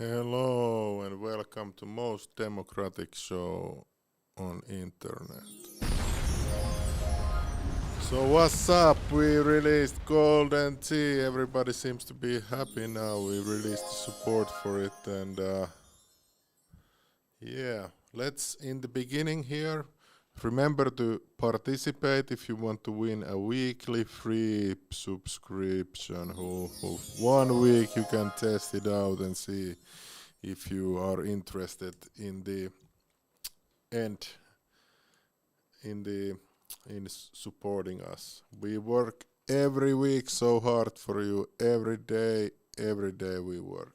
Hello and welcome to most democratic show on internet. So what's up? We released Golden Tea. Everybody seems to be happy now. We released the support for it and yeah, let's in the beginning here. Remember to participate if you want to win a weekly free subscription. 1 week you can test it out and see if you are interested in the end in supporting us. We work every week so hard for you. Every day we work.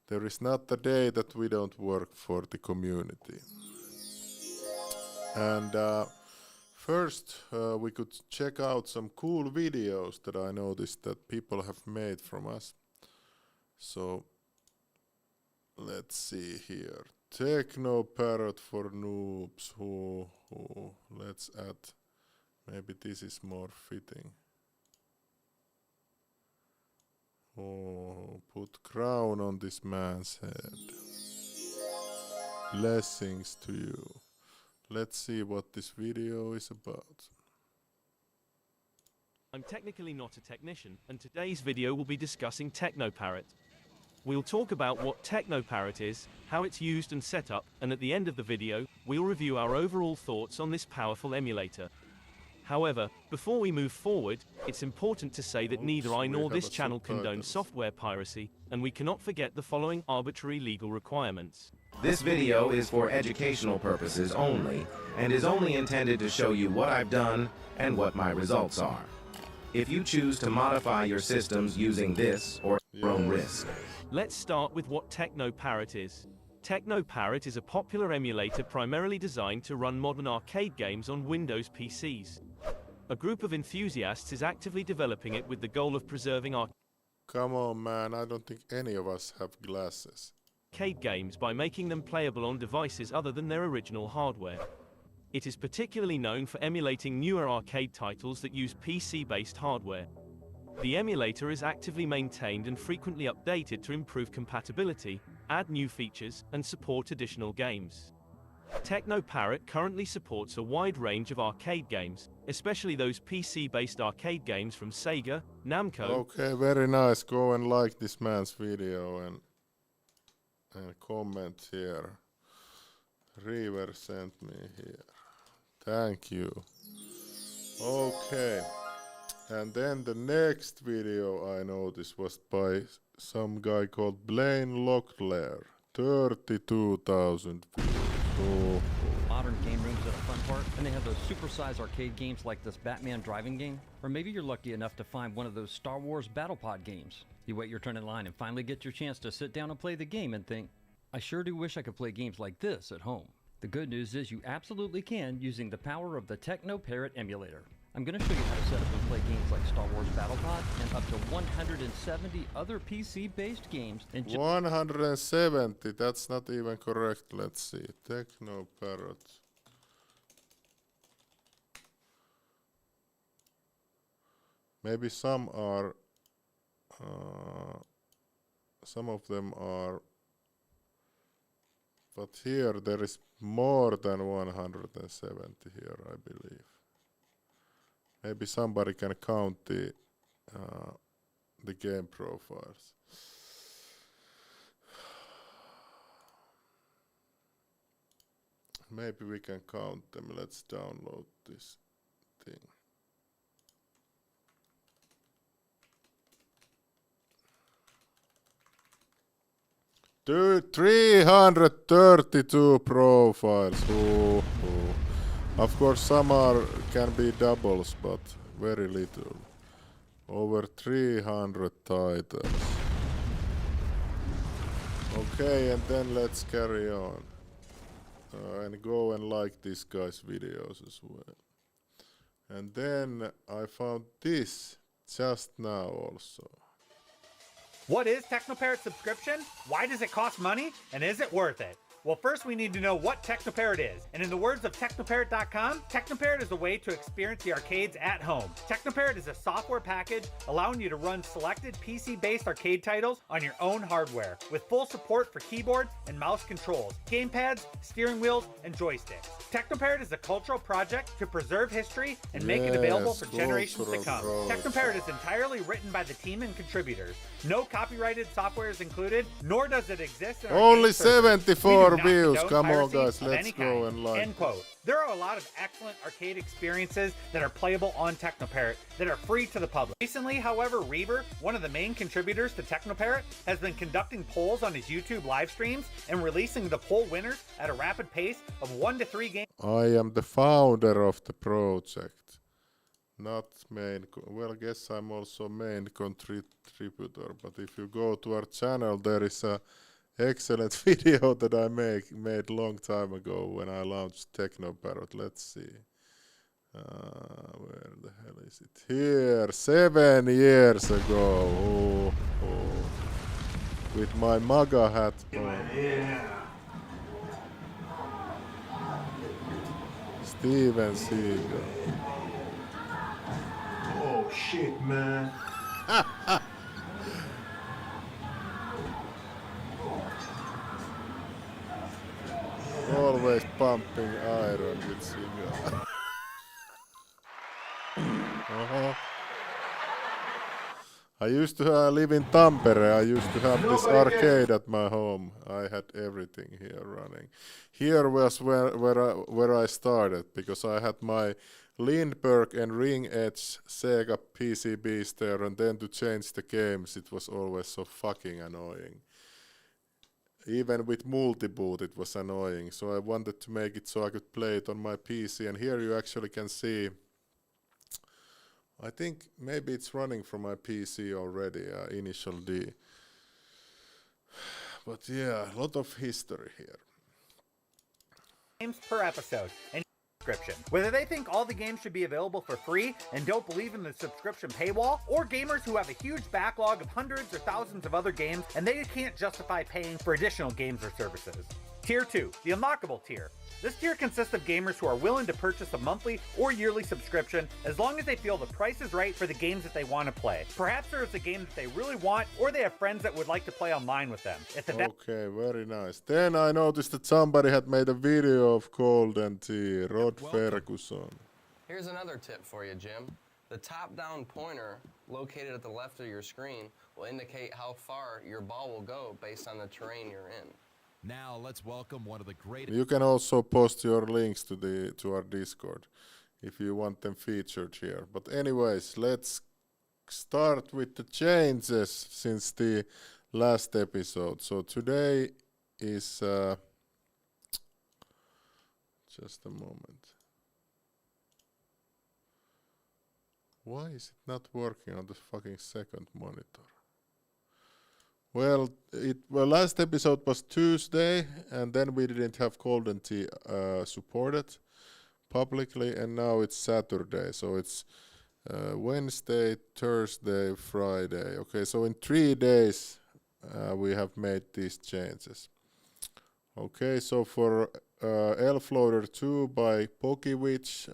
There is not a day that we don't work for the community. And first we could check out some cool videos that I noticed that people have made from us. So let's see here. TeknoParrot for noobs. Let's add. Maybe this is more fitting. Oh, put crown on this man's head. Blessings to you. Let's see what this video is about. I'm technically not a technician, and today's video will be discussing TeknoParrot. We'll talk about what TeknoParrot is, how it's used and set up, and at the end of the video, we'll review our overall thoughts on this powerful emulator. However, before we move forward, it's important to say that neither I nor this channel condone software piracy, and we cannot forget the following arbitrary legal requirements. This video is for educational purposes only, and is only intended to show you what I've done and what my results are. If you choose to modify your systems using this or your own risk. Let's start with what TeknoParrot is. TeknoParrot is a popular emulator primarily designed to run modern arcade games on Windows PCs. A group of enthusiasts is actively developing it with the goal of preserving Come on, man, I don't think any of us have glasses. Arcade games by making them playable on devices other than their original hardware. It is particularly known for emulating newer arcade titles that use PC-based hardware. The emulator is actively maintained and frequently updated to improve compatibility, add new features, and support additional games. TeknoParrot currently supports a wide range of arcade games, especially those PC-based arcade games from Sega, Namco. Okay, very nice. Go and like this man's video and comment here. River sent me here. Thank you. Okay. And then the next video I noticed was by some guy called Blaine Locklear. 32,000 views. Oh. Modern game rooms at a fun park, and they have those supersized arcade games like this Batman driving game. Or maybe you're lucky enough to find one of those Star Wars Battle Pod games. You wait your turn in line and finally get your chance to sit down and play the game and think, I sure do wish I could play games like this at home. The good news is you absolutely can using the power of the TeknoParrot emulator. I'm going to show you how to set up and play games like Star Wars Battle Pod and up to 170 other PC-based games in 170, that's not even correct. Let's see. TeknoParrot. Maybe some are, some of them are, but here there is more than 170 here, I believe. Maybe somebody can count the game profiles. Maybe we can count them. Let's download this thing. Dude, 332 profiles. Of course, some can be doubles, but very little. Over 300 titles. Okay, and then let's carry on. And go and like this guy's videos as well. And then I found this just now also. What is TeknoParrot subscription? Why does it cost money? And is it worth it? Well, first we need to know what TeknoParrot is. And in the words of TeknoParrot.com, TeknoParrot is a way to experience the arcades at home. TeknoParrot is a software package allowing you to run selected PC-based arcade titles on your own hardware, with full support for keyboard and mouse controls, gamepads, steering wheels, and joysticks. TeknoParrot is a cultural project to preserve history and make it available for generations to come. TeknoParrot is entirely written by the team and contributors. No copyrighted software is included, nor does it exist in our Only game servers. 74 We do not views. condone Come on, piracy guys, of let's any go kind. and like. End quote. There are a lot of excellent arcade experiences that are playable on TeknoParrot that are free to the public. Recently, however, Reaver, one of the main contributors to TeknoParrot, has been conducting polls on his YouTube live streams and releasing the poll winners at a rapid pace of 1 to 3 games. I am the founder of the project, not main. Well, I guess I'm also main contributor. But if you go to our channel, there is a excellent video that I made long time ago when I launched TeknoParrot. Let's see. Where the hell is it? Here, 7 years ago. With my MAGA hat on. Yeah. Steven Seagal. Oh shit, man. Always pumping iron with Seagal. I used to live in Tampere. I used to have this arcade at my home. I had everything here running. Here was where I started, because I had my Lindbergh and Ring Edge Sega PCBs there, and then to change the games it was always so fucking annoying. Even with multi-boot it was annoying, so I wanted to make it so I could play it on my PC, and here you actually can see, I think maybe it's running from my PC already, Initial D. But yeah, a lot of history here. Games per episode and subscription. Whether they think all the games should be available for free and don't believe in the subscription paywall, or gamers who have a huge backlog of hundreds or thousands of other games and they can't justify paying for additional games or services. Tier 2, the unlockable tier. This tier consists of gamers who are willing to purchase a monthly or yearly subscription as long as they feel the price is right for the games that they want to play. Perhaps there is a game that they really want, or they have friends that would like to play online with them. If the Okay, very nice. Then I noticed that somebody had made a video of Golden Tea, Rod Ferguson. Here's another tip for you, Jim. The top-down pointer located at the left of your screen will indicate how far your ball will go based on the terrain you're in. Now let's welcome one of the greatest. You can also post your links to our Discord if you want them featured here. But anyways, let's start with the changes since the last episode. So today is just a moment. Why is it not working on the fucking second monitor? Well, last episode was Tuesday, and then we didn't have Golden Tea supported publicly, and now it's Saturday, so it's Wednesday, Thursday, Friday. Okay, so in 3 days we have made these changes. Okay, so for Elf Loader 2 by Pokiewicz,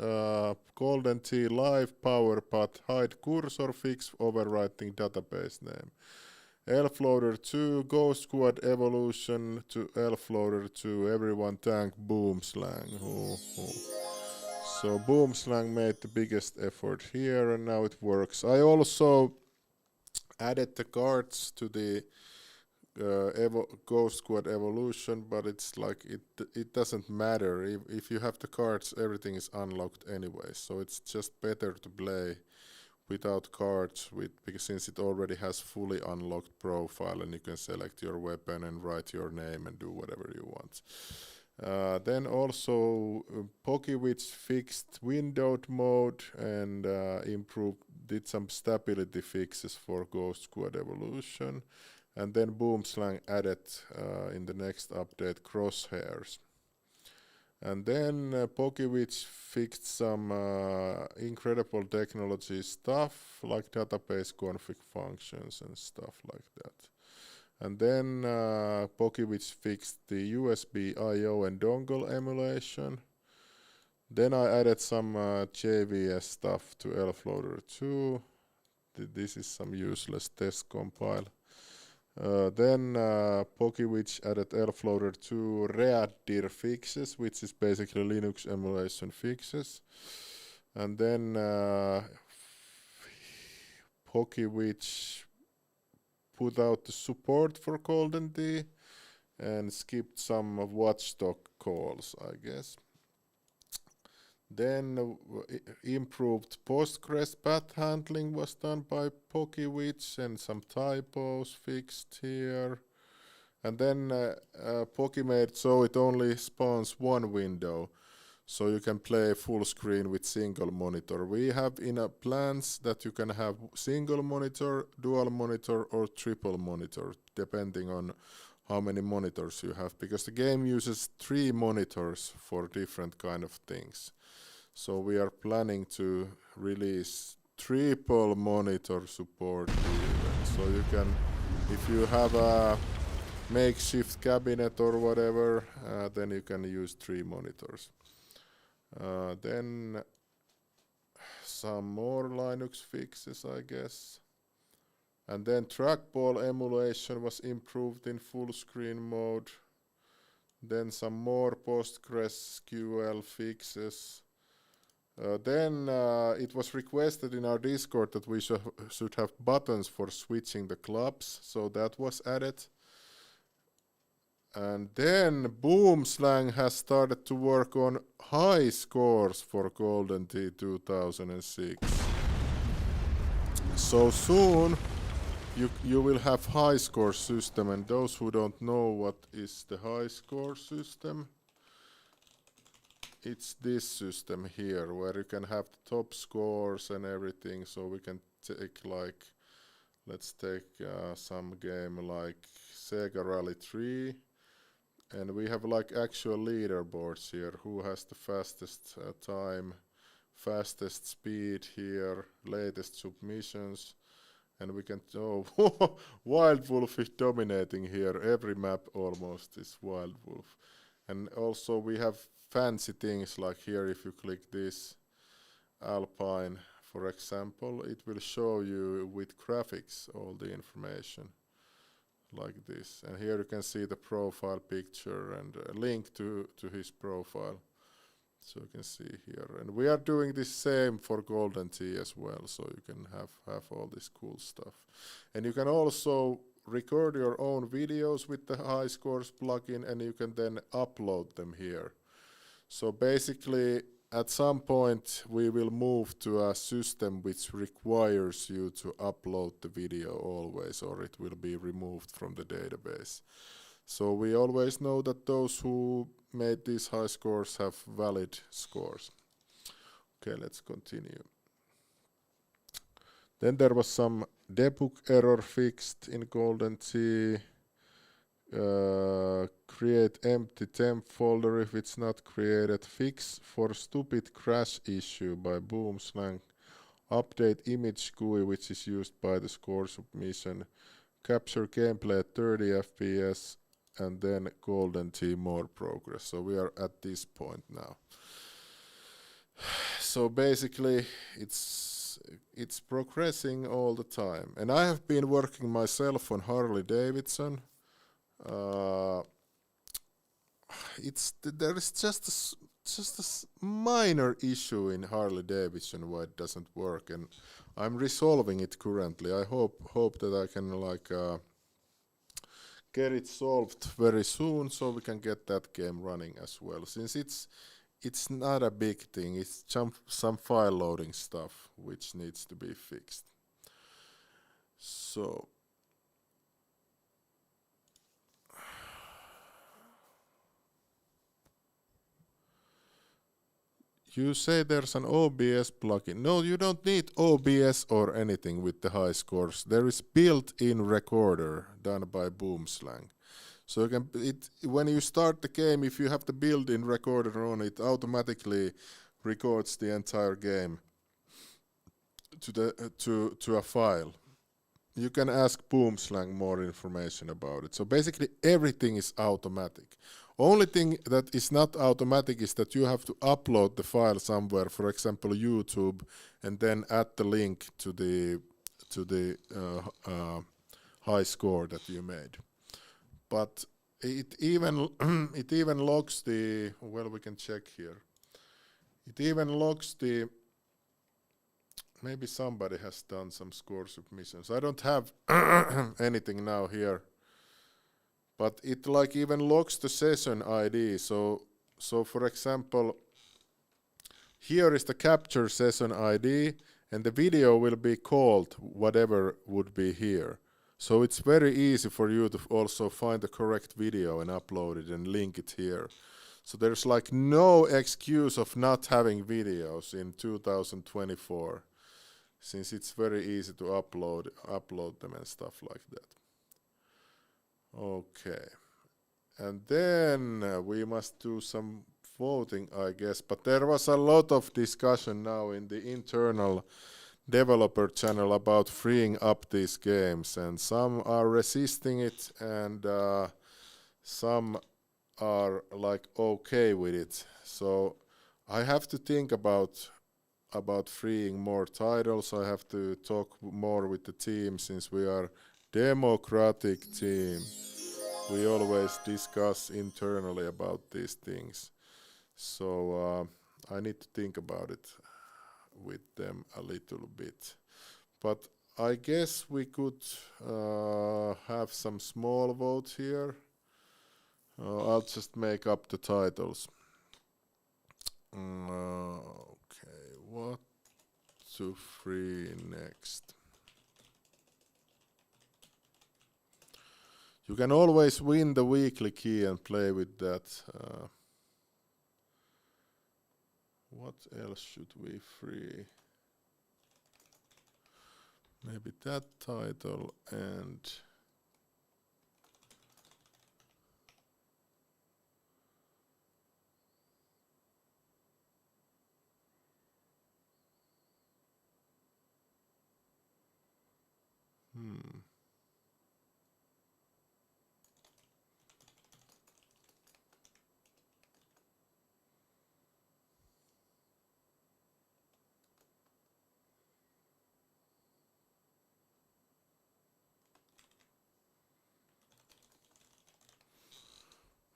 Golden Tea Live Power Path Hide Cursor Fix Overwriting Database Name. Elf Loader 2, Ghost Squad Evolution to Elf Loader 2, everyone thank Boomslang. So Boomslang made the biggest effort here, and now it works. I also added the cards to the Ghost Squad Evolution, but it's like it doesn't matter. If you have the cards, everything is unlocked anyway, so it's just better to play without cards, because since it already has fully unlocked profile, and you can select your weapon and write your name and do whatever you want. Then also Pokiewicz fixed windowed mode and did some stability fixes for Ghost Squad Evolution, and then Boomslang added in the next update crosshairs. And then Pokiewicz fixed some incredible technology stuff like database config functions and stuff like that. And then PokeWitch fixed the USB I/O and dongle emulation. Then I added some JVS stuff to LFloader 2. This is some useless test compile. Then PokeWitch added LFloader 2 readdir fixes, which is basically Linux emulation fixes. And then PokeWitch put out the support for Golden Tee and skipped some of watchdog calls, I guess. Then improved Postgres path handling was done by PokeWitch and some typos fixed here. And then Poke made so it only spawns one window, so you can play full screen with single monitor. We have in plans that you can have single monitor, dual monitor, or triple monitor, depending on how many monitors you have, because the game uses 3 monitors for different kind of things. So we are planning to release triple monitor support even. So you can, if you have a makeshift cabinet or whatever, then you can use 3 monitors. Then some more Linux fixes, I guess. And then trackball emulation was improved in full screen mode. Then some more PostgreSQL fixes. Then it was requested in our Discord that we should have buttons for switching the clubs, so that was added. And then Boomslang has started to work on high scores for Golden Tee 2006. So soon you will have high score system, and those who don't know what is the high score system, it's this system here where you can have the top scores and everything. So we can take like, let's take some game like Sega Rally 3, and we have like actual leaderboards here, who has the fastest time, fastest speed here, latest submissions, and we can, Wild Wolf is dominating here, every map almost is Wild Wolf. And also we have fancy things like here, if you click this Alpine, for example, it will show you with graphics all the information like this. And here you can see the profile picture and a link to his profile. So you can see here. And we are doing the same for Golden Tee as well, so you can have all this cool stuff. And you can also record your own videos with the High Scores plugin, and you can then upload them here. So basically, at some point, we will move to a system which requires you to upload the video always, or it will be removed from the database. So we always know that those who made these high scores have valid scores. Okay, let's continue. Then there was some debug error fixed in Golden Tee. Create empty temp folder if it's not created. Fix for stupid crash issue by Boomslang. Update image GUI which is used by the score submission. Capture gameplay at 30 FPS, and then Golden Tee more progress. So we are at this point now. So basically it's progressing all the time. And I have been working myself on Harley Davidson. There is just a minor issue in Harley Davidson why it doesn't work, and I'm resolving it currently. I hope that I can get it solved very soon, so we can get that game running as well. Since it's not a big thing, it's some file loading stuff which needs to be fixed. So. You say there's an OBS plugin. No, you don't need OBS or anything with the high scores. There is built-in recorder done by Boomslang. So you can when you start the game, if you have the built-in recorder on, it automatically records the entire game to a file. you can ask Boomslang more information about it. So basically everything is automatic. Only thing that is not automatic is that you have to upload the file somewhere, for example YouTube, and then add the link to the high score that you made. But it even it even logs the, well, we can check here. It even logs the, maybe somebody has done some score submissions. I don't have anything now here, but it like even logs the session ID. So for example, here is the capture session ID, and the video will be called whatever would be here. So it's very easy for you to also find the correct video and upload it and link it here. So there's like no excuse of not having videos in 2024, since it's very easy to upload them and stuff like that. Okay. And then we must do some voting, I guess. But there was a lot of discussion now in the internal developer channel about freeing up these games, and some are resisting it, and some are like okay with it. So I have to think about freeing more titles. I have to talk more with the team, since we are democratic team. We always discuss internally about these things. So I need to think about it with them a little bit. But I guess we could have some small votes here. I'll just make up the titles. Okay, what to free next? You can always win the weekly key and play with that. What else should we free? Maybe that title and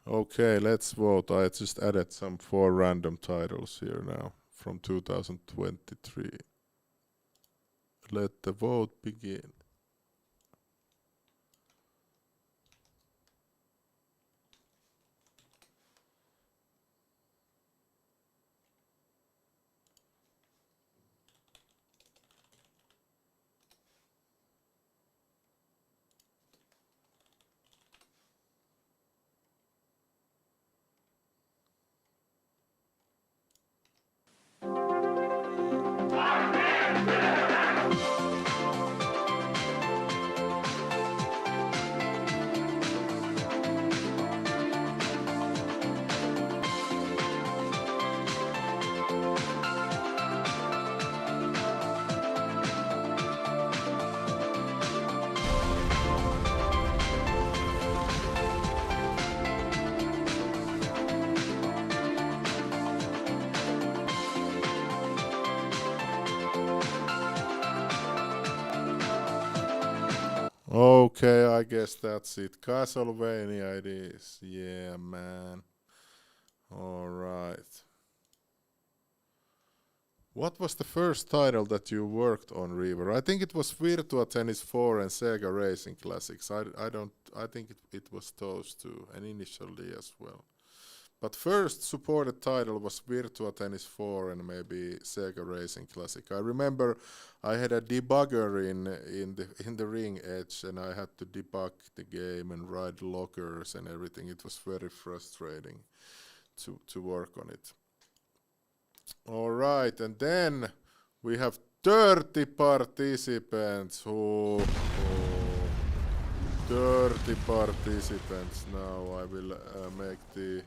okay, let's vote. I just added some 4 random titles here now from 2023. Let the vote begin. Okay, I guess that's it. Castlevania it is. Yeah, man. Alright. What was the first title that you worked on, Reaver? I think it was Virtua Tennis 4 and Sega Racing Classics. I think it was those two, and initially as well. But first supported title was Virtua Tennis 4 and maybe Sega Racing Classic. I remember I had a debugger in the ring edge, and I had to debug the game and write lockers and everything. It was very frustrating to work on it. All right, and then we have 30 participants. 30 participants. Now I will make the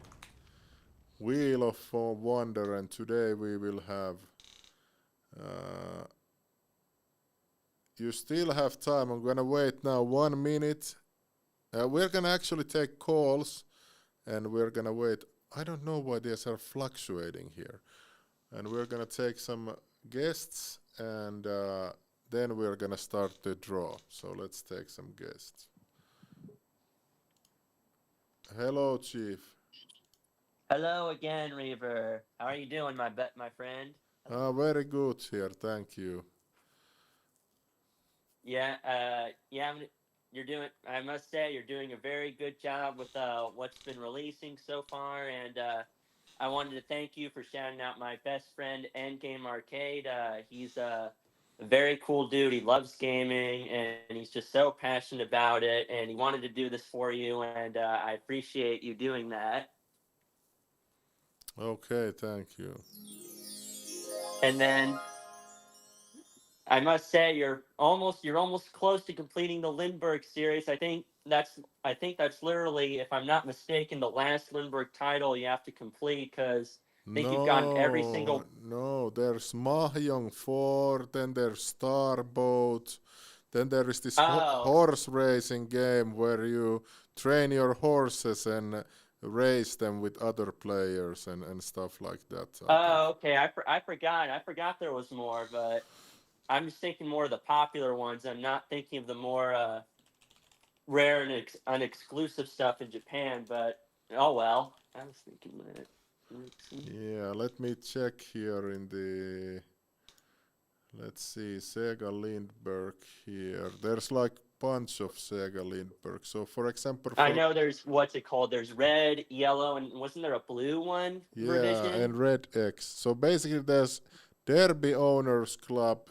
Wheel of Wonder, and today we will have you still have time. I'm gonna wait now 1 minute. We're gonna actually take calls, and we're gonna wait. I don't know why these are fluctuating here. And we're gonna take some guests, and then we're gonna start the draw. So let's take some guests. Hello, Chief. Hello again, Reaver. How are you doing, my friend? Very good here, thank you. Yeah, you're doing. I must say, you're doing a very good job with what's been releasing so far, and I wanted to thank you for shouting out my best friend, Endgame Arcade. He's a very cool dude. He loves gaming, and he's just so passionate about it. And he wanted to do this for you, and I appreciate you doing that. Okay, thank you. And then I must say you're almost close to completing the Lindbergh series. I think that's literally, if I'm not mistaken, the last Lindbergh title you have to complete, because I think you've gotten every single. No, there's Mahjong 4, then there's Starboat, then there is this horse racing game where you train your horses and race them with other players and stuff like that. Okay. I forgot there was more, but I'm just thinking more of the popular ones. I'm not thinking of the more rare and unexclusive stuff in Japan. But oh well. I was thinking that. Yeah, let me check here in the. Let's see, Sega Lindbergh here. There's like bunch of Sega Lindbergh. So for example, I know there's, what's it called? There's red, yellow, and wasn't there a blue one? Yeah, revision? and Red X. So basically, there's Derby Owners Club.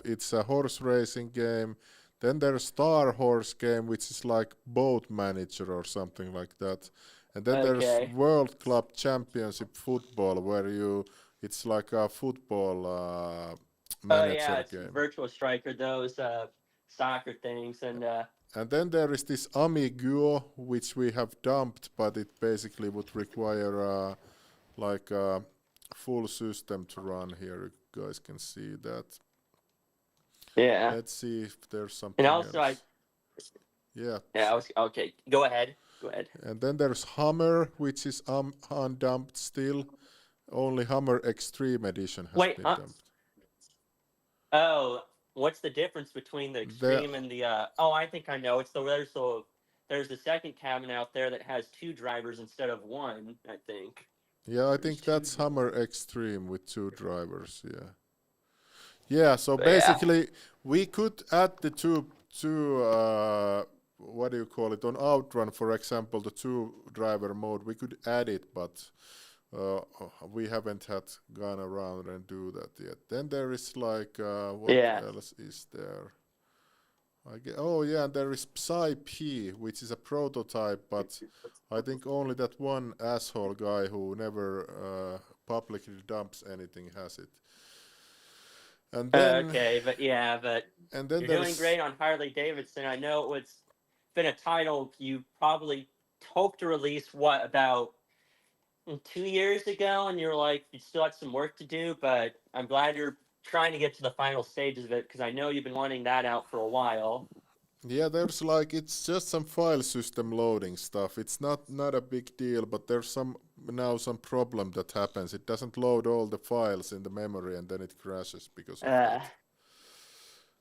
It's a horse racing game. Then there's Star Horse game, which is like boat manager or something like that. And then there's World Club Championship Football, where it's like a football manager it's game. Virtual Striker, those soccer things, and then there is this Amiguo, which we have dumped, but it basically would require like a full system to run here. You guys can see that. Yeah. Let's see if there's something and also else. okay. Go ahead. And then there's Hammer, which is undumped still. Only Hammer Extreme Edition has been dumped. Oh, what's the difference between the Extreme and the? I think I know. There's the second cabinet out there that has 2 drivers instead of 1. I think. Yeah, I think that's Hammer Extreme with 2 drivers. Yeah. Yeah. So basically, we could add the two. What do you call it, on Outrun, for example, the 2-driver mode. We could add it, but we haven't gone around and do that yet. Then there is like what else is there? There is Psy-P, which is a prototype, but I think only that one asshole guy who never publicly dumps anything has it. And then, but you're doing great on Harley Davidson. I know it's been a title you probably hoped to release about 2 years ago, and you're like, you still had some work to do, but I'm glad you're trying to get to the final stages of it, because I know you've been wanting that out for a while. Yeah, there's it's just some file system loading stuff. It's not a big deal, but there's some problem that happens. It doesn't load all the files in the memory, and then it crashes because of that.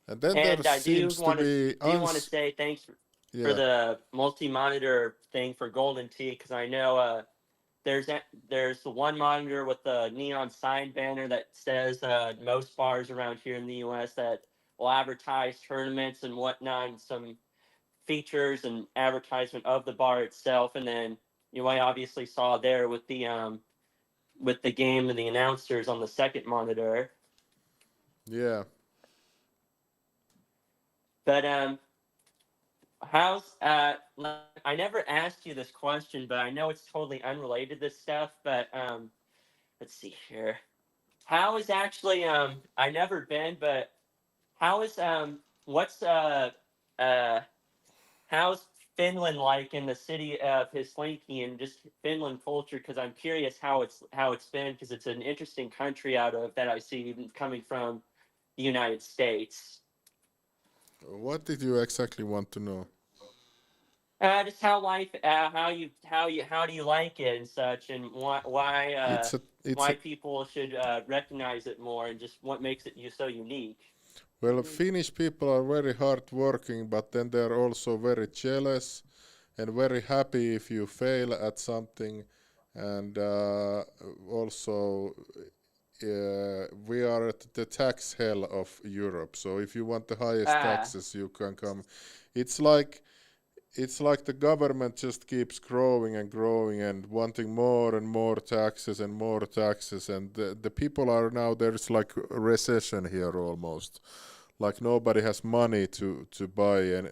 And then there seems to be. Do you want to say thanks for the multi-monitor thing for Golden Tee? Because I know there's the one monitor with the neon sign banner that says most bars around here in the U.S. that will advertise tournaments and whatnot, and some features and advertisement of the bar itself. And then I obviously saw there with the game and the announcers on the second monitor. Yeah. But how's I never asked you this question, but I know it's totally unrelated to this stuff. But let's see here. How is actually I never been, but how is how's Finland like in the city of Helsinki and just Finland culture? Because I'm curious how it's been, because it's an interesting country out of that I see even coming from the United States. What did you exactly want to know? Just how life, how do you like it and such, and It's a it's why a people should recognize it more, and just what makes it you so unique. well, Finnish people are very hardworking, but then they're also very jealous and very happy if you fail at something, and also we are at the tax hell of Europe. So if you want the highest Ah, taxes, you can come. It's like it's like the government just keeps growing and growing and wanting more and more taxes and more taxes, and the people are now, there's like a recession here almost. Like nobody has money to buy a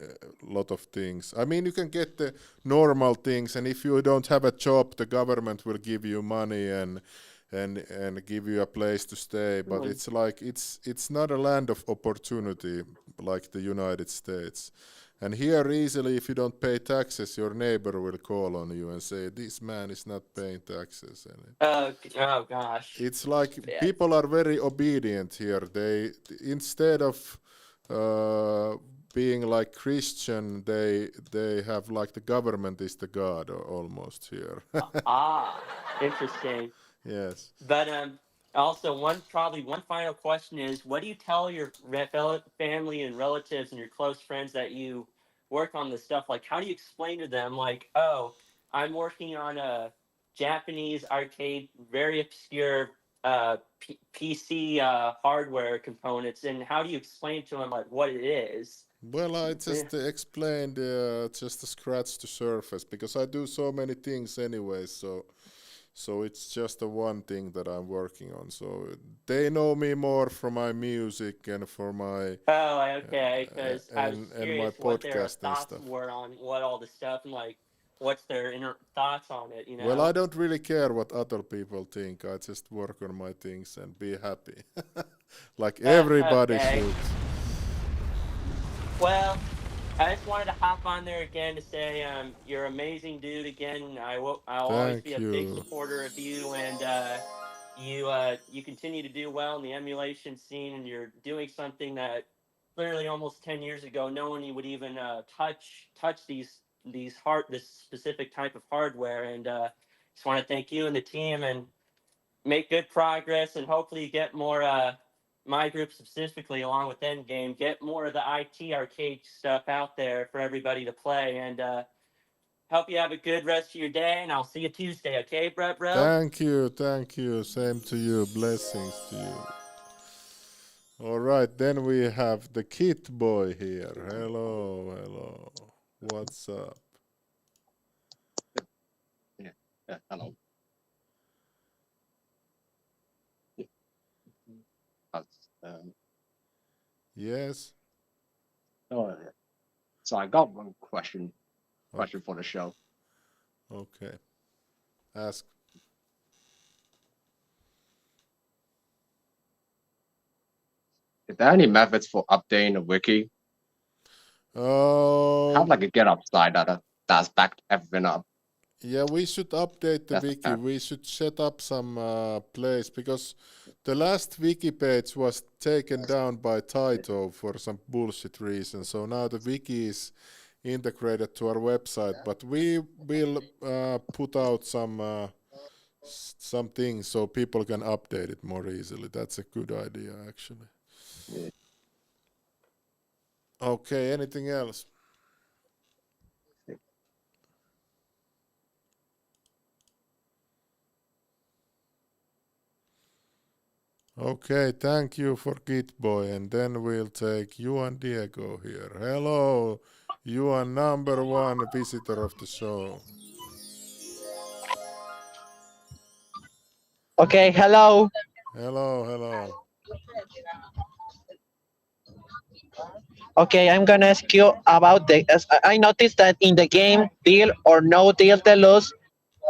lot of things. I mean, you can get the normal things, and if you don't have a job, the government will give you money and give you a place to stay. But mm, it's like it's not a land of opportunity like the United States. And here easily, if you don't pay taxes, your neighbor will call on you and say, "This man is not paying taxes." And oh gosh, it's like yeah. people are very obedient here. They, instead of uh, being like Christian, they have like the government is the god almost here. Ah, interesting. Yes. But also probably one final question is, what do you tell your fellow family and relatives and your close friends that you work on this stuff? Like, how do you explain to them, like, oh, I'm working on a Japanese arcade, very obscure PC hardware components, and how do you explain to them like what it is? Well, I Yeah. just explained just to scratch the surface because I do so many things anyway. So it's just the one thing that I'm working on. So they know me more for my music and for my Oh, okay. Because I was and my curious what their podcast and thoughts stuff. were on what all the stuff and like what's their inner thoughts on it. You Well, know. I don't really care what other people think. I just work on my things and be happy, like everybody Okay. should. Well, I just wanted to hop on there again to say you're an amazing dude again. I'll always be Thank a big you. supporter of you, and you continue to do well in the emulation scene, and you're doing something that literally almost 10 years ago no one would even touch this specific type of hardware, and just want to thank you and the team and make good progress, and hopefully get more my group specifically along with Endgame, get more of the IT arcade stuff out there for everybody to play, and hope you have a good rest of your day, and I'll see you Tuesday, okay, bro? Thank you. Thank you. Same to you. Blessings to you. All right, then we have the Kit Boy here. Hello, hello. What's up? Yeah, yeah, hello. Yeah. Um, Yes. oh, yeah. So I got one question Okay. for the show. Okay. Ask. Is there any methods for updating the wiki? Have Oh, like a GitHub site that's backed everything up. yeah, we should update the That's wiki. We should set up some place because the last wiki page was taken down by Taito for some bullshit reason. So now the wiki is integrated to our website, but we will put out some things so people can update it more easily. That's a good idea, actually. yeah. Okay, anything else? Okay, thank you for Git Boy, and then we'll take Juan Diego here. Hello, Juan, number one visitor of the show. Okay, hello. Hello, hello. Okay, I'm gonna ask you about I noticed that in the game Deal or No Deal Deluxe,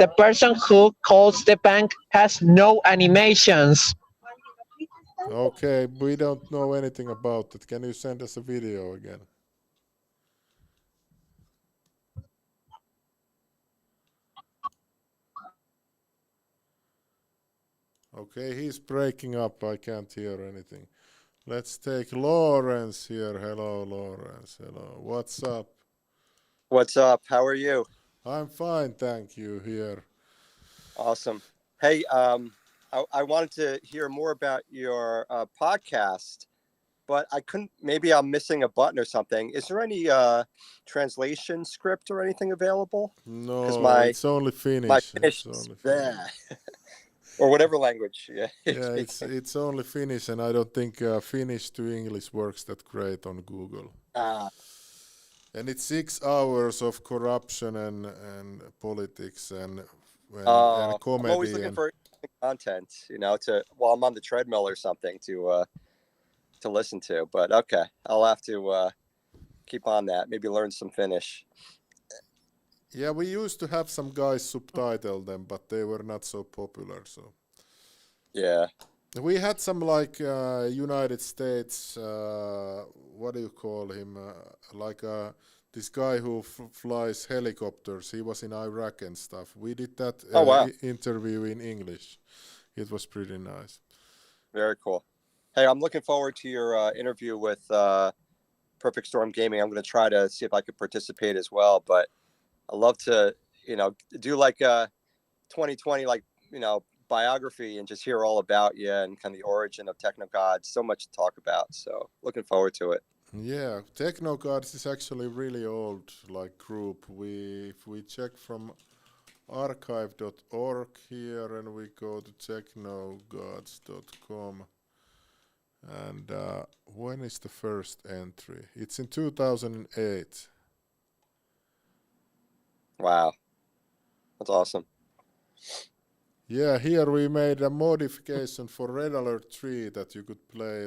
the person who calls the bank has no animations. Okay, we don't know anything about it. Can you send us a video again? Okay, he's breaking up. I can't hear anything. Let's take Lawrence here. Hello, Lawrence. Hello. What's up? What's up? How are you? I'm fine, thank you. Here. Awesome. Hey, I wanted to hear more about your podcast, but I couldn't. Maybe I'm missing a button or something. Is there any translation script or anything available? No, it's only Finnish. My Finnish it's only there, or whatever language. Yeah. Yeah, it's only Finnish, and I don't think Finnish to English works that great on Google. And it's 6 hours of corruption and politics and comedy. I'm always looking for content, while I'm on the treadmill or something to listen to. But okay, I'll have to keep on that. Maybe learn some Finnish. Yeah, we used to have some guys subtitle them, but they were not so popular. So yeah, we had some like United States. What do you call him? This guy who flies helicopters. He was in Iraq and stuff. We did that interview in English. It was pretty nice. Very cool. Hey, I'm looking forward to your interview with Perfect Storm Gaming. I'm going to try to see if I could participate as well. But I'd love to, do like a 2020, biography and just hear all about you and kind of the origin of TeknoGod. So much to talk about. So looking forward to it. Yeah, TeknoGods is actually really old group. If we check from archive.org here and we go to teknogods.com, and when is the first entry? It's in 2008. Wow, that's awesome. Yeah, here we made a modification for Red Alert 3 that you could play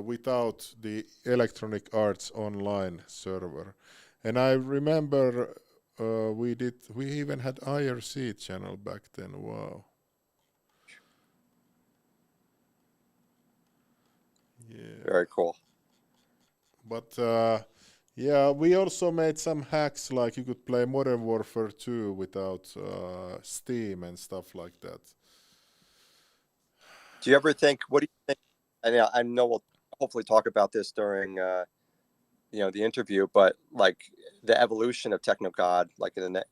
without the Electronic Arts online server. And I remember we even had IRC channel back then. Wow. Yeah. Very cool. But yeah, we also made some hacks, like you could play Modern Warfare 2 without Steam and stuff like that. Do you ever think, what do you think? I know we'll hopefully talk about this during, the interview, but the evolution of TeknoGod, in the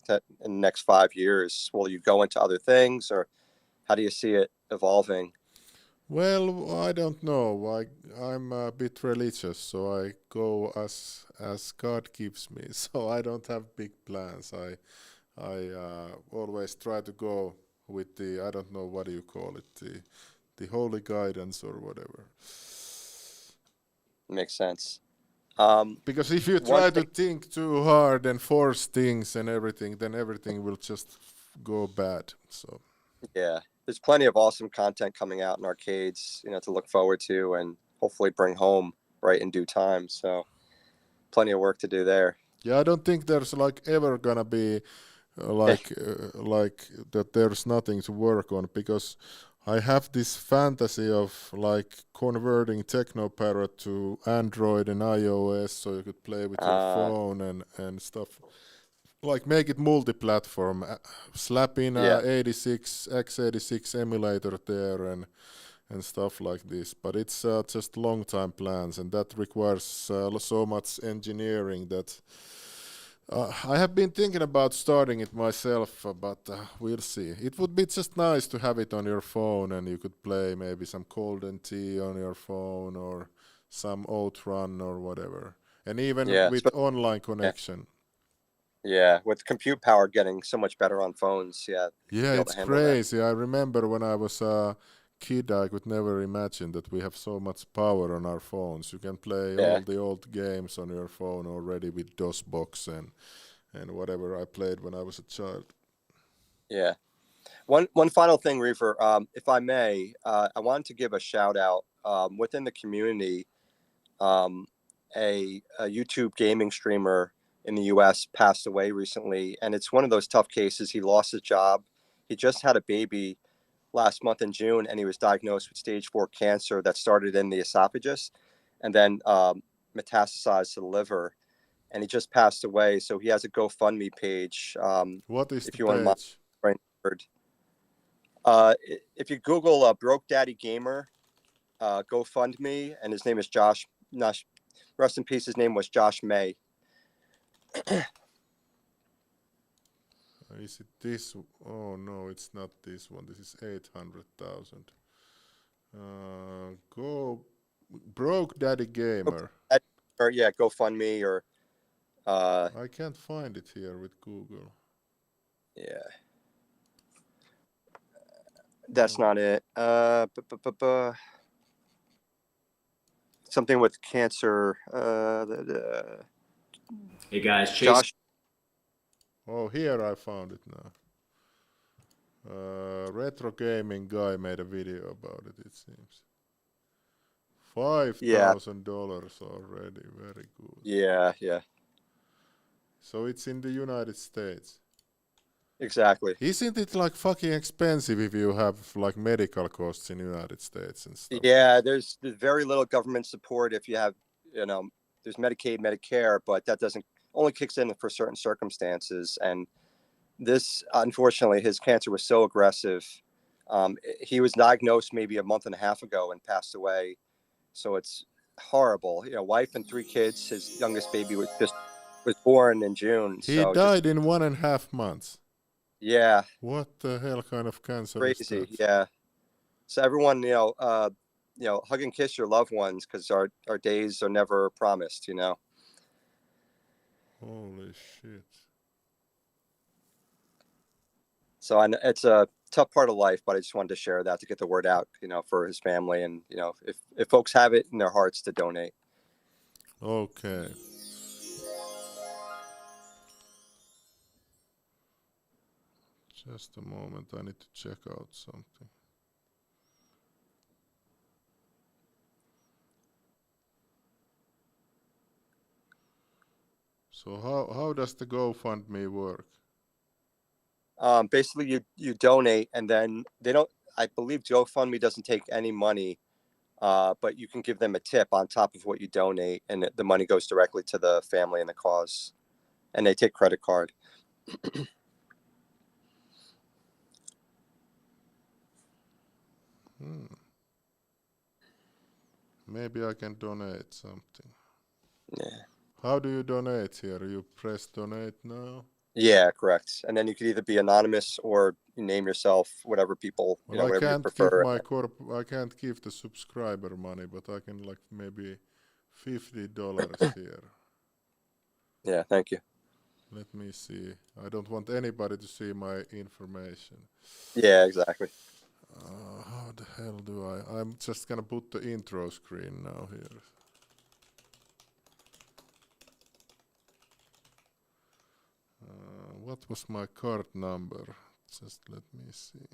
next 5 years, will you go into other things, or how do you see it evolving? Well, I don't know. I'm a bit religious, so I go as God gives me. So I don't have big plans. I always try to go with the, I don't know, what do you call it, the holy guidance or whatever. Makes sense. Because if you try to think too hard and force things and everything, then everything will just go bad. So yeah, there's plenty of awesome content coming out in arcades, to look forward to and hopefully bring home in due time. So plenty of work to do there. Yeah, I don't think there's ever gonna be that there's nothing to work on, because I have this fantasy of converting TeknoParrot to Android and iOS so you could play with your phone and stuff. Make it multi-platform, slap in a x86 emulator there and stuff like this. But it's just long-time plans, and that requires so much engineering that I have been thinking about starting it myself, but we'll see. It would be just nice to have it on your phone, and you could play maybe some Golden Tee on your phone or some Outrun or whatever. And even with online connection. Yeah, with compute power getting so much better on phones. Yeah, it's crazy. I remember when I was a kid, I could never imagine that we have so much power on our phones. You can play all the old games on your phone already with DOSBox and whatever I played when I was a child. Yeah. One final thing, Reefer, if I may, I wanted to give a shout out within the community. A YouTube gaming streamer in the U.S. passed away recently, and it's one of those tough cases. He lost his job. He just had a baby last month in June, and he was diagnosed with stage 4 cancer that started in the esophagus and then metastasized to the liver, and he just passed away. So he has a GoFundMe page. What is if the you page? Want to if you Google Broke Daddy Gamer, GoFundMe, and his name is Josh. Rest in peace. His name was Josh May. Is it this? Oh no, it's not this one. This is 800,000. Go Broke Daddy Gamer. Or yeah, GoFundMe or. I can't find it here with Google. Yeah. That's not it. Something with cancer. Hey guys, Chase. Josh. Oh, here I found it now. Retro gaming guy made a video about it. It seems $5,000 already. Very good. Yeah, yeah. So it's in the United States. Exactly. Isn't it like fucking expensive if you have like medical costs in the United States and stuff? Yeah, there's very little government support if you have, there's Medicaid, Medicare, but that only kicks in for certain circumstances. And this, unfortunately, his cancer was so aggressive. He was diagnosed maybe a month and a half ago and passed away. So it's horrible. Wife and 3 kids. His youngest baby was born in June. He died in 1.5 months. Yeah. What the hell kind of cancer Crazy, is that? yeah. So everyone, hug and kiss your loved ones because our days are never promised, Holy shit. So it's a tough part of life, but I just wanted to share that to get the word out, for his family and, if folks have it in their hearts to donate. Okay. Just a moment, I need to check out something. So how does the GoFundMe work? Basically you donate and then I believe GoFundMe doesn't take any money, but you can give them a tip on top of what you donate and the money goes directly to the family and the cause, and they take credit card. Maybe I can donate something. Yeah. How do you donate here? You press donate now? Yeah, correct. And then you could either be anonymous or you name yourself, whatever people, whatever you prefer. I can't give the subscriber money, but I can like maybe $50 here. Yeah, thank you. Let me see. I don't want anybody to see my information. Yeah, exactly. How the hell do I'm just gonna put the intro screen now here. What was my card number? Just let me see.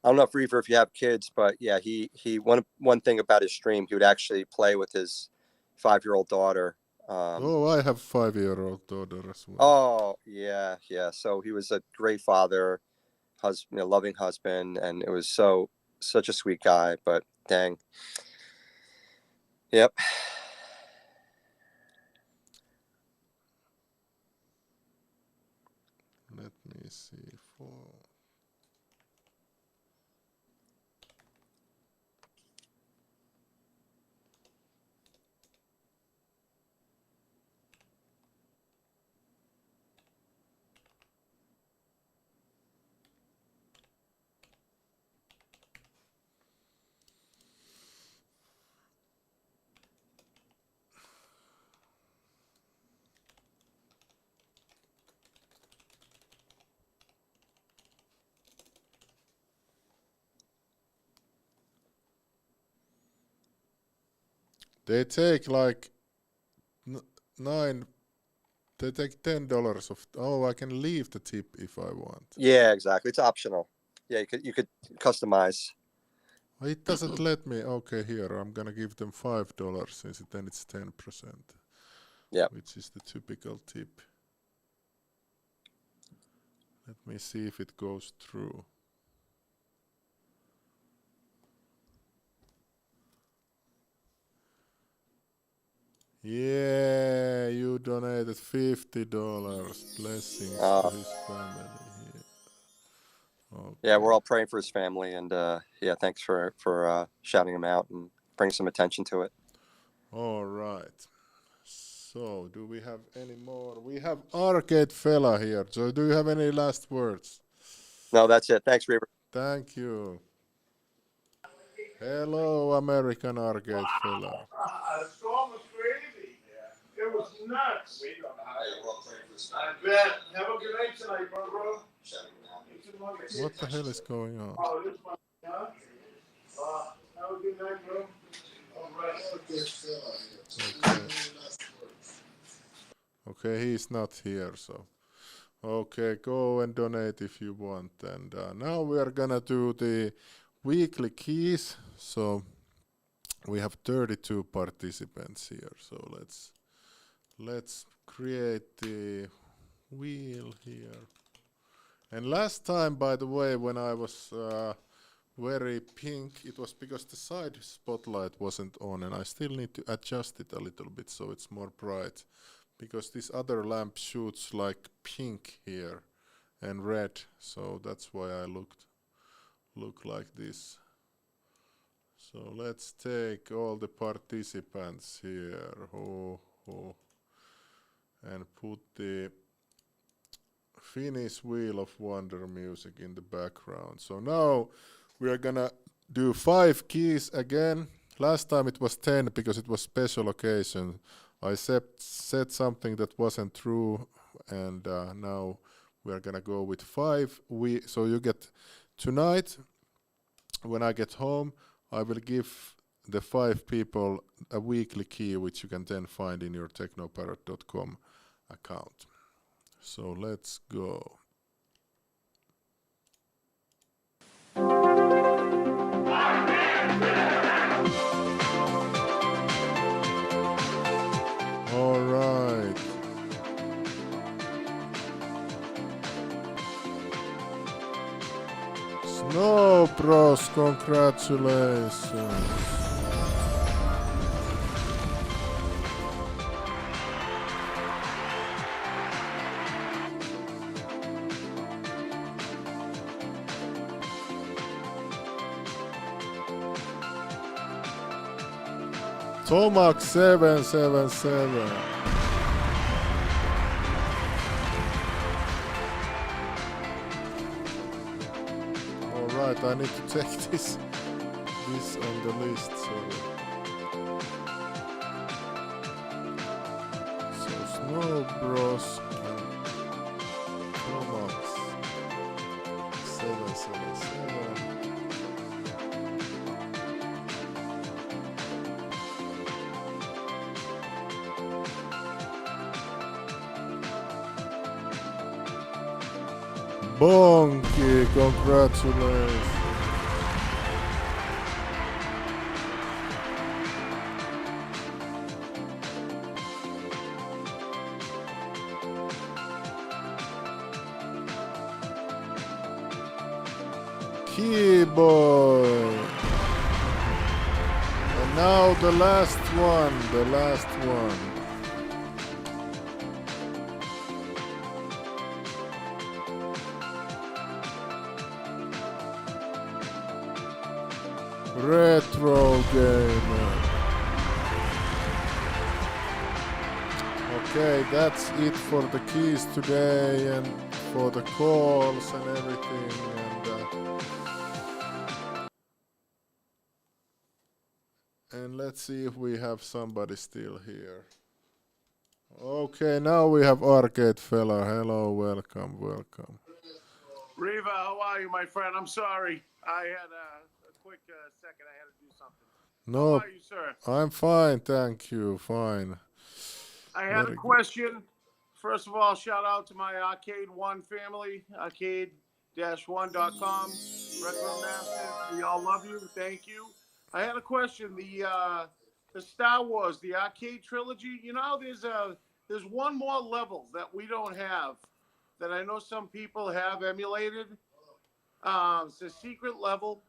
I don't know if you have kids, but yeah, he one thing about his stream, he would actually play with his 5-year-old daughter. I have 5-year-old daughter as well. Oh yeah. So he was a great father, husband, loving husband, and it was such a sweet guy. But dang. Yep. Let me see for. They take like they take $10 of. I can leave the tip if I want. Yeah, exactly. It's optional. Yeah, you could customize. It doesn't let me. Okay, here I'm gonna give them $5 since then it's 10%. Yeah. Which is the typical tip. Let me see if it goes through. Yeah, you donated $50. Blessings to his family here. Yeah, we're all praying for his family, and yeah, thanks for shouting him out and bringing some attention to it. All right. So, do we have any more? We have Arcade Fella here. So, do you have any last words? No, that's it. Thanks, Reaver. Thank you. Hello, American Arcade Fella. The storm was crazy. Yeah. It was nuts. I bet. Have a good night tonight, bro. What the hell is going on? Oh, this one, huh? Have a good night, bro. All right. Okay, he's not here, so. Okay, go and donate if you want. And now we are gonna do the weekly keys. So we have 32 participants here. So let's create the wheel here. And last time, by the way, when I was very pink, it was because the side spotlight wasn't on, and I still need to adjust it a little bit so it's more bright, because this other lamp shoots like pink here and red, so that's why I look like this. So let's take all the participants here, and put the Finnish Wheel of Wonder music in the background. So now we are gonna do 5 keys again. Last time it was 10 because it was special occasion. I said something that wasn't true, and now we are gonna go with 5. So you get tonight, when I get home, I will give the 5 people a weekly key, which you can then find in your TeknoParrot.com account. So let's go. All right. Snow Bros, congratulations. Tomac 777. All right, I need to take this on the list. So Snow Bros and Tomac 777. Bonky, congratulations. Keyboy. And now the last one. Retro Gamer. Okay, that's it for the keys today and for the calls and everything. And let's see if we have somebody still here. Okay, now we have Arcade Fella. Hello, welcome. Riva, how are you, my friend? I'm sorry. I had a quick second. I had to do something. No, How are you, sir? I'm fine, thank you, fine. I had a question. First of all, shout out to my Arcade One family, arcade-1.com, Retro Masters. We all love you. Thank you. I had a question. The Star Wars, the arcade trilogy. You know, there's one more level that we don't have, that I know some people have emulated. It's a secret level.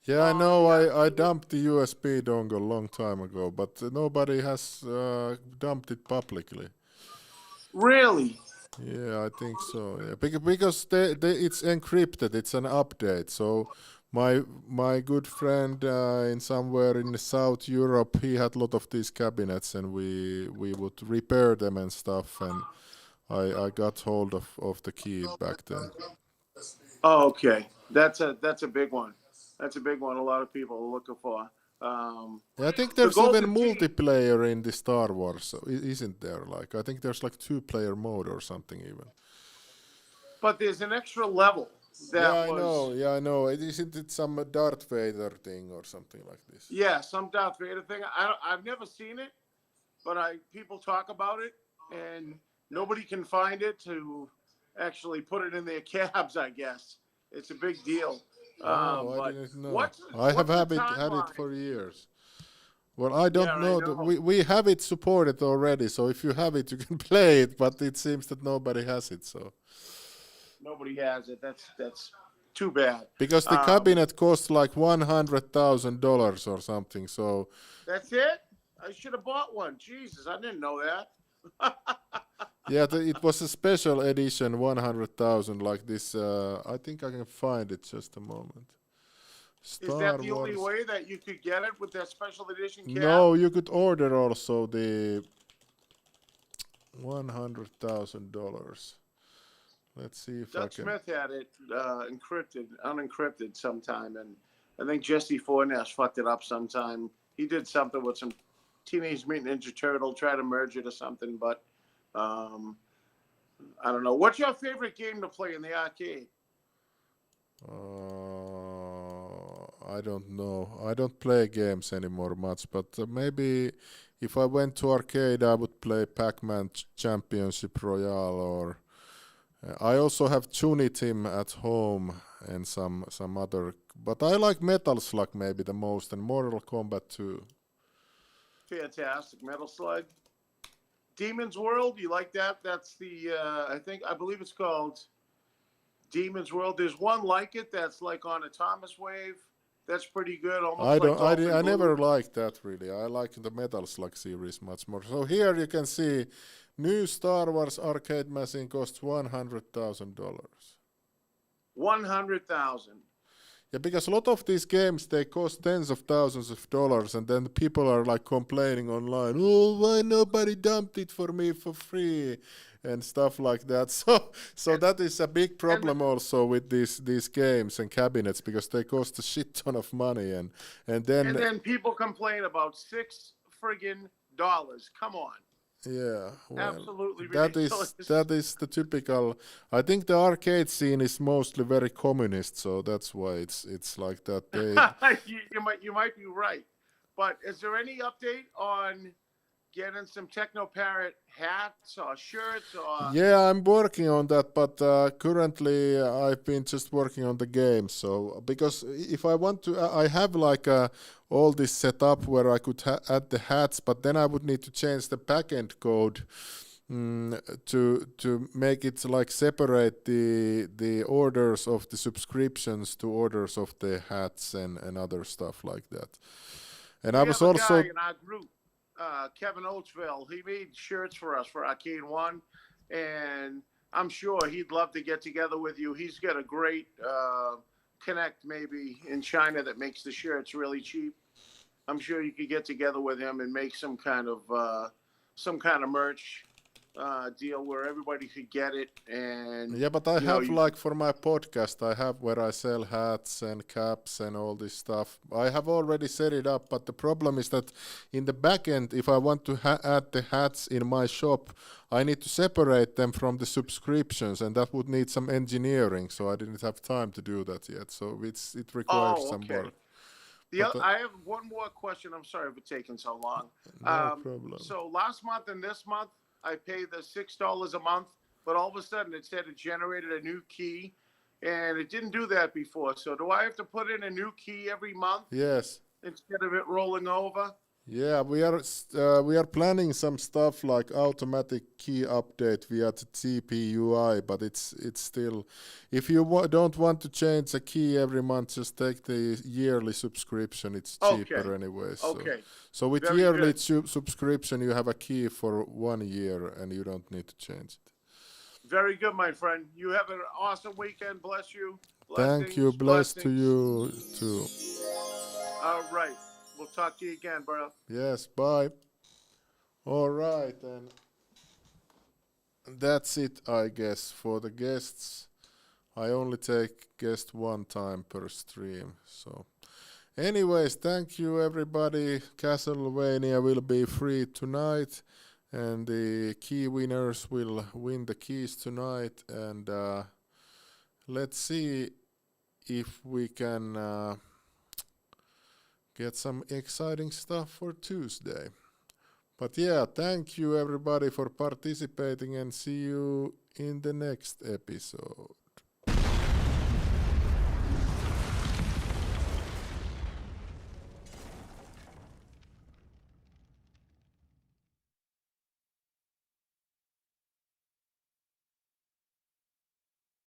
Yeah, I know. I dumped the USB dongle a long time ago, but nobody has dumped it publicly. Really? Yeah, I think so. Yeah, because it's encrypted. It's an update. So my good friend in somewhere in South Europe, he had a lot of these cabinets, and we would repair them and stuff. And I got hold of the key back then. Oh, okay. That's a big one. That's a big one. A lot of people are looking for. I think the there's even golden key- multiplayer in the Star Wars, so isn't there? Like I think there's like 2-player mode or something even. But there's an extra level that Yeah, I was. know. Yeah, I know. Isn't it some Darth Vader thing or something like this? Yeah, some Darth Vader thing. I've never seen it, but people talk about it, and nobody can find it to actually put it in their cabs. I guess it's a big deal. Oh, I but didn't know. what's- I have what's the had it timeline? for years. Well, I don't Yeah, I know. know. We have it supported already, so if you have it, you can play it. But it seems that nobody has it. So Nobody has it. That's too bad. because the cabinet costs like $100,000 or something. So That's it. I should have bought one. Jesus, I didn't know that. yeah, it was a special edition, 100,000 like this. I think I can find it. Just a moment. Is that the only way that you could get it with that special edition cab? No, you could order also the $100,000. Let's see if Doug I can. Smith had it unencrypted sometime, and I think Jesse Fornes fucked it up sometime. He did something with some Teenage Mutant Ninja Turtle, tried to merge it or something, but I don't know. What's your favorite game to play in the arcade? I don't know. I don't play games anymore much, but maybe if I went to arcade, I would play Pac-Man Championship Royale, or I also have Chunitim at home and some other. But I like Metal Slug maybe the most, and Mortal Kombat 2. Fantastic. Metal Slug. Demon's World, you like that? That's the, I believe it's called Demon's World. There's one like it that's like on a Thomas Wave. That's pretty good. Almost I never liked that really. I like the Metal Slug series much more. So here you can see new Star Wars arcade machine costs $100,000. 100,000. Yeah, because a lot of these games, they cost tens of thousands of dollars, and then people are like complaining online, oh, why nobody dumped it for me for free and stuff like that. So that is a big problem also with these games and cabinets, because they cost a shit ton of money, and then people complain about $6 friggin' dollars. Come on. yeah, well, Absolutely that ridiculous. is the typical. I think the arcade scene is mostly very communist, so that's why it's like that. They you might be right, but is there any update on getting some TeknoParrot hats or shirts or? Yeah, I'm working on that, but currently I've been just working on the game. So because if I want to, I have like all this set up where I could add the hats, but then I would need to change the backend code to make it like separate the orders of the subscriptions to orders of the hats and other stuff like that. And I was also guy in our group, Kevin Oatsville. He made shirts for us for Arcade One, and I'm sure he'd love to get together with you. He's got a great connect maybe in China that makes the shirts really cheap. I'm sure you could get together with him and make some kind of merch deal where everybody could get it. And yeah, but I have like for my podcast, I have where I sell hats and caps and all this stuff. I have already set it up, but the problem is that in the back end, if I want to add the hats in my shop, I need to separate them from the subscriptions, and that would need some engineering. So I didn't have time to do that yet. So it requires some work. I have one more question. I'm sorry for taking so long. No problem. So last month and this month, I paid the $6 a month, but all of a sudden it said it generated a new key, and it didn't do that before. So do I have to put in a new key every month? Yes. Instead of it rolling over? Yeah, we are planning some stuff like automatic key update via the TPUI, but it's still, if you don't want to change a key every month, just take the yearly subscription. It's cheaper anyway. So with Very yearly subscription, you have a key for 1 year and you don't need to change it. Very good, my friend. You have an awesome weekend. Bless you. Thank you. Bless to you too. All right. We'll talk to you again, bro. Yes, bye. All right, and that's it, I guess, for the guests. I only take guest one time per stream. So, anyways, thank you, everybody. Castlevania will be free tonight, and the key winners will win the keys tonight. And let's see if we can get some exciting stuff for Tuesday. But yeah, thank you everybody for participating, and see you in the next episode.